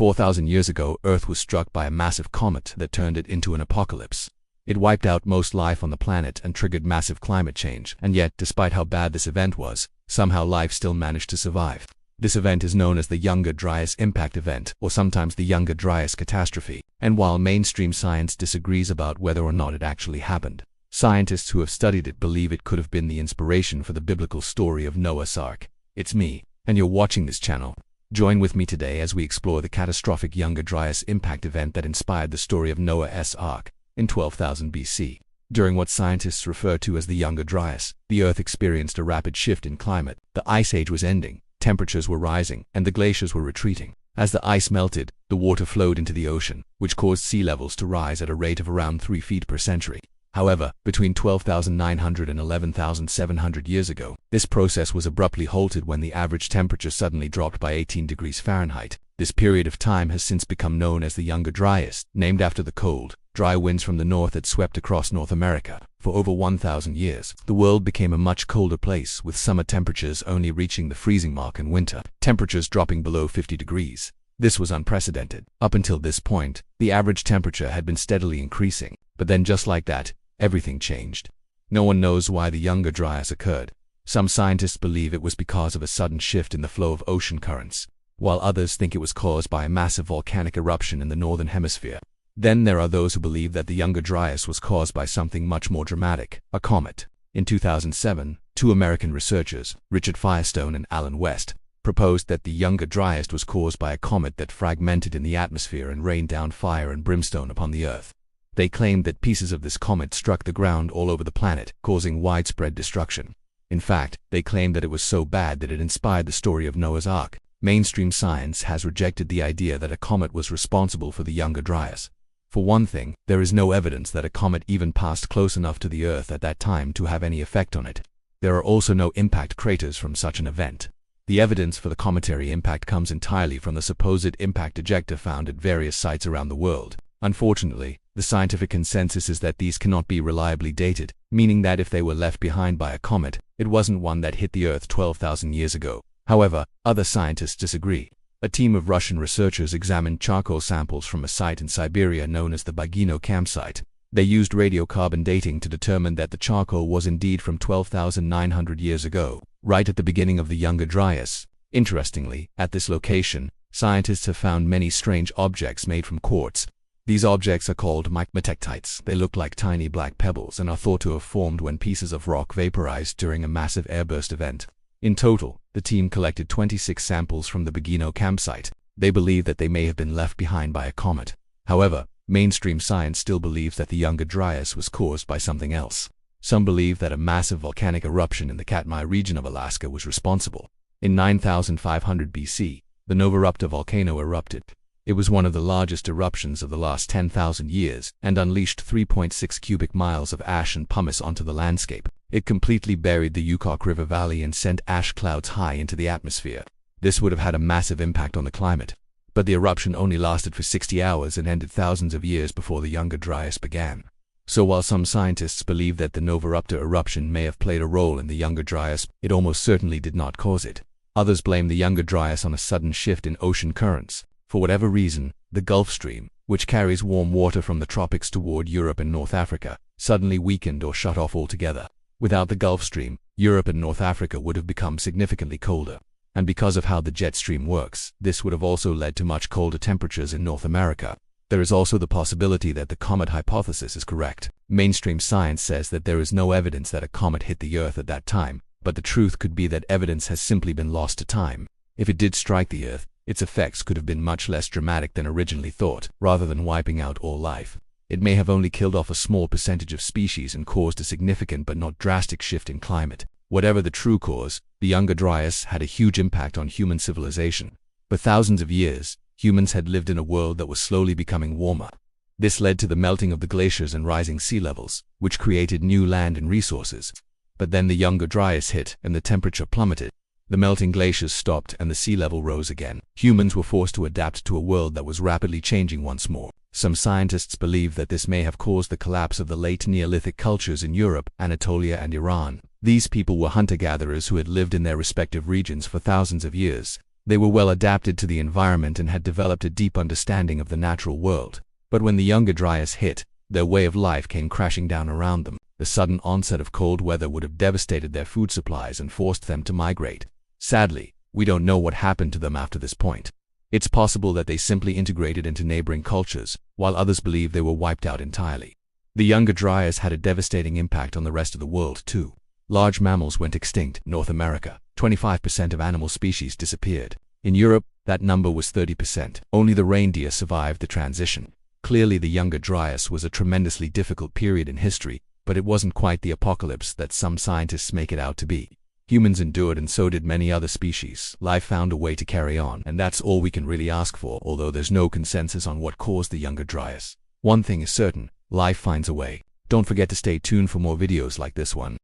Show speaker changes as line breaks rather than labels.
4,000 years ago, Earth was struck by a massive comet that turned it into an apocalypse. It wiped out most life on the planet and triggered massive climate change, and yet, despite how bad this event was, somehow life still managed to survive. This event is known as the Younger Dryas Impact Event, or sometimes the Younger Dryas Catastrophe, and while mainstream science disagrees about whether or not it actually happened, scientists who have studied it believe it could have been the inspiration for the biblical story of Noah's Ark. It's me, and you're watching this channel. Join with me today as we explore the catastrophic Younger Dryas Impact Event that inspired the story of Noah's Ark in 12,000 BC. During what scientists refer to as the Younger Dryas, the Earth experienced a rapid shift in climate. The Ice Age was ending, temperatures were rising, and the glaciers were retreating. As the ice melted, the water flowed into the ocean, which caused sea levels to rise at a rate of around 3 feet per century. However, between 12,900 and 11,700 years ago, this process was abruptly halted when the average temperature suddenly dropped by 18 degrees Fahrenheit. This period of time has since become known as the Younger Dryas, named after the cold, dry winds from the north that swept across North America. For over 1,000 years, the world became a much colder place, with summer temperatures only reaching the freezing mark and winter temperatures dropping below 50 degrees. This was unprecedented. Up until this point, the average temperature had been steadily increasing, but then just like that, everything changed. No one knows why the Younger Dryas occurred. Some scientists believe it was because of a sudden shift in the flow of ocean currents, while others think it was caused by a massive volcanic eruption in the northern hemisphere. Then there are those who believe that the Younger Dryas was caused by something much more dramatic, a comet. In 2007, two American researchers, Richard Firestone and Alan West, proposed that the Younger Dryas was caused by a comet that fragmented in the atmosphere and rained down fire and brimstone upon the Earth. They claimed that pieces of this comet struck the ground all over the planet, causing widespread destruction. In fact, they claimed that it was so bad that it inspired the story of Noah's Ark. Mainstream science has rejected the idea that a comet was responsible for the Younger Dryas. For one thing, there is no evidence that a comet even passed close enough to the Earth at that time to have any effect on it. There are also no impact craters from such an event. The evidence for the cometary impact comes entirely from the supposed impact ejecta found at various sites around the world. Unfortunately, the scientific consensus is that these cannot be reliably dated, meaning that if they were left behind by a comet, it wasn't one that hit the Earth 12,000 years ago. However, other scientists disagree. A team of Russian researchers examined charcoal samples from a site in Siberia known as the Bagino campsite. They used radiocarbon dating to determine that the charcoal was indeed from 12,900 years ago, right at the beginning of the Younger Dryas. Interestingly, at this location, scientists have found many strange objects made from quartz. These objects are called micmatectites. They look like tiny black pebbles and are thought to have formed when pieces of rock vaporized during a massive airburst event. In total, the team collected 26 samples from the Bagino campsite. They believe that they may have been left behind by a comet. However, mainstream science still believes that the Younger Dryas was caused by something else. Some believe that a massive volcanic eruption in the Katmai region of Alaska was responsible. In 9,500 BC, the Novarupta volcano erupted. It was one of the largest eruptions of the last 10,000 years and unleashed 3.6 cubic miles of ash and pumice onto the landscape. It completely buried the Yukok River Valley and sent ash clouds high into the atmosphere. This would have had a massive impact on the climate. But the eruption only lasted for 60 hours and ended thousands of years before the Younger Dryas began. So while some scientists believe that the Novarupta eruption may have played a role in the Younger Dryas, it almost certainly did not cause it. Others blame the Younger Dryas on a sudden shift in ocean currents. For whatever reason, the Gulf Stream, which carries warm water from the tropics toward Europe and North Africa, suddenly weakened or shut off altogether. Without the Gulf Stream, Europe and North Africa would have become significantly colder. And because of how the jet stream works, this would have also led to much colder temperatures in North America. There is also the possibility that the comet hypothesis is correct. Mainstream science says that there is no evidence that a comet hit the Earth at that time, but the truth could be that evidence has simply been lost to time. If it did strike the Earth, its effects could have been much less dramatic than originally thought. Rather than wiping out all life, it may have only killed off a small percentage of species and caused a significant but not drastic shift in climate. Whatever the true cause, the Younger Dryas had a huge impact on human civilization. For thousands of years, humans had lived in a world that was slowly becoming warmer. This led to the melting of the glaciers and rising sea levels, which created new land and resources. But then the Younger Dryas hit and the temperature plummeted. The melting glaciers stopped and the sea level rose again. Humans were forced to adapt to a world that was rapidly changing once more. Some scientists believe that this may have caused the collapse of the late Neolithic cultures in Europe, Anatolia, and Iran. These people were hunter-gatherers who had lived in their respective regions for thousands of years. They were well adapted to the environment and had developed a deep understanding of the natural world. But when the Younger Dryas hit, their way of life came crashing down around them. The sudden onset of cold weather would have devastated their food supplies and forced them to migrate. Sadly, we don't know what happened to them after this point. It's possible that they simply integrated into neighboring cultures, while others believe they were wiped out entirely. The Younger Dryas had a devastating impact on the rest of the world too. Large mammals went extinct. North America, 25% of animal species disappeared. In Europe, that number was 30%. Only the reindeer survived the transition. Clearly, the Younger Dryas was a tremendously difficult period in history, but it wasn't quite the apocalypse that some scientists make it out to be. Humans endured, and so did many other species. Life found a way to carry on, and that's all we can really ask for, although there's no consensus on what caused the Younger Dryas. One thing is certain, life finds a way. Don't forget to stay tuned for more videos like this one.